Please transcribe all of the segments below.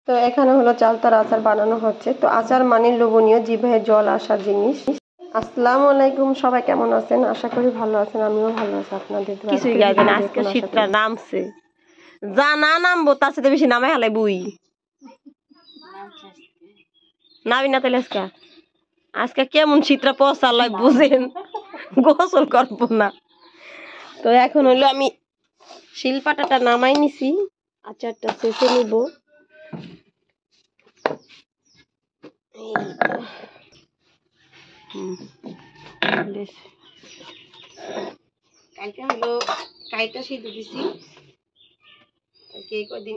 তো এখানে হলো চালতার আচার বানানো হচ্ছে। তো আচার মানে লোভনীয়, জিভে জল আসার জিনিস। আসসালামু আলাইকুম, সবাই কেমন আছেন? আশা করি ভালো আছেন, আমিও ভালো আছি। আপনাদের কিছুই যাবে না, আজকে শীতটা নামছে, যা না নামবো তার সাথে বেশি নামে হালাই বই নাবি না। তাহলে আজকে কেমন শীতটা পচালাই বুঝেন, গোসল করবো না। তো এখন হলো আমি শিলপাটাটা নামাই নিছি, আচারটা শেষে নিব। কালকে হলো কাইটা সিদ্ধ দিছি, কদিন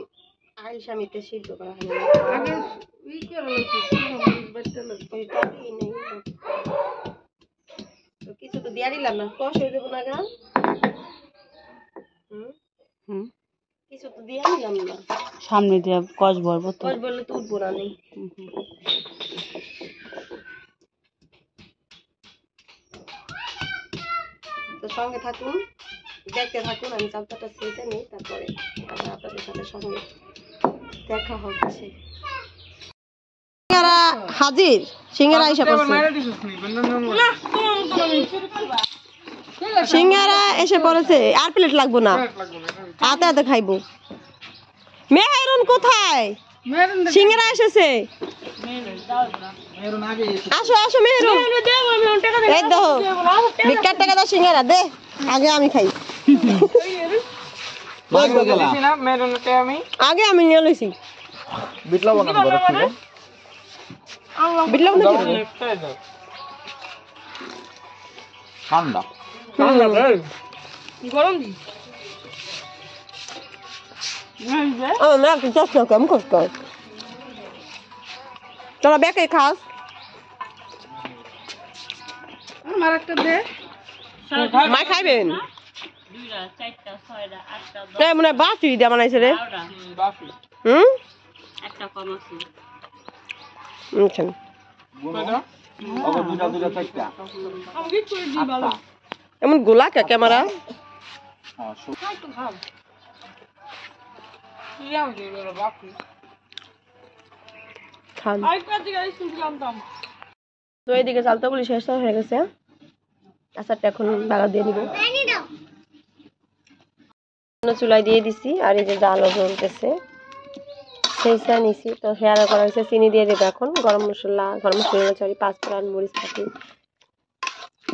আইল স্বামীতে সিদ্ধ করা হয় কিছু তো দিয়া দিলাম না, কষ হয়ে দেবো না গান। কিছু তো দিয়া দিলাম না, সামনে দিয়ে কষ ভরবো, কষ বললে তো উঠবো না নেই। তো সঙ্গে থাকুন, দেখতে থাকুন, আমি চালতাটা ছেঁচে নিই, তারপরে আপনাদের সাথে সঙ্গে দেখা হচ্ছে। সিঙ্গারা হাজির, সিঙ্গারা এসে পড়ছে, সিঙ্গারা এসে পড়েছে। আর প্লেট লাগবো না, হাতে হাতে খাইবো। মেহেরুন কোথায়? সিঙ্গারা এসেছে, আসো আসো মেহেরুন। এই দেখো ভিক্ষার টাকা দাও, সিঙ্গারা দে, আগে আমি খাই। আগে আমি নিয়ে লইছি। বিটলাও ঠান্ডা গরম দি না চাষ না কেমন করতে হয়। চলো বেকে খাস, আমার একটা দে, মা খাইবেন। মনে বাসি দিয়ে বানাইছে রে। এমন গোলা কে ক্যামেরা তো এইদিকে চালতা বলি শেষ হয়ে গেছে, আচারটা এখন বাগা দিয়ে নিব। চুলাই দিয়ে দিছি, আর এই যে জালও জ্বলতেছে, সেইটা নিছি। তো হেয়ার করা হয়েছে, চিনি দিয়ে দেবো এখন, গরম মশলা সরি পাঁচফোড়ন মরিচ পাতি।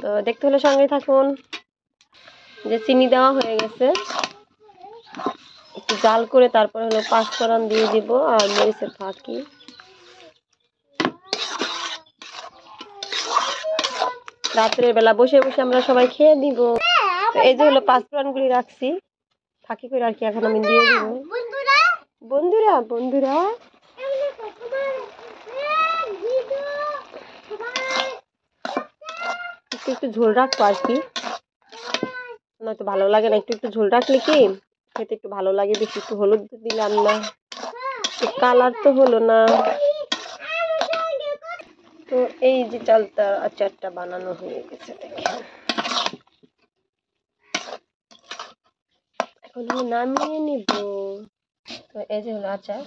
তো দেখতে হলে সঙ্গে থাকুন। যে চিনি দেওয়া হয়ে গেছে, একটু জাল করে তারপরে হলো পাঁচফোড়ন দিয়ে দিব আর মরিচের ফাঁকি। রাত্রের বেলা বসে বসে আমরা সবাই খেয়ে দিব। এই যে হলো পাঁচফোড়ন গুলি রাখছি ফাঁকি করে, আর কি এখন আমি দিয়ে দিব। বন্ধুরা বন্ধুরা একটু একটু ঝোল রাখবো আর কি, নয়তো ভালো লাগে না। একটু একটু ঝোল রাখলে কি খেতে একটু ভালো লাগে বেশি। একটু হলুদ দিলাম না, কালার তো হলো না। তো এই যে চালতা আচারটা বানানো হয়ে গেছে, দেখেন। এখন আমি নামিয়ে নিব। তো এই যে হলো আচার।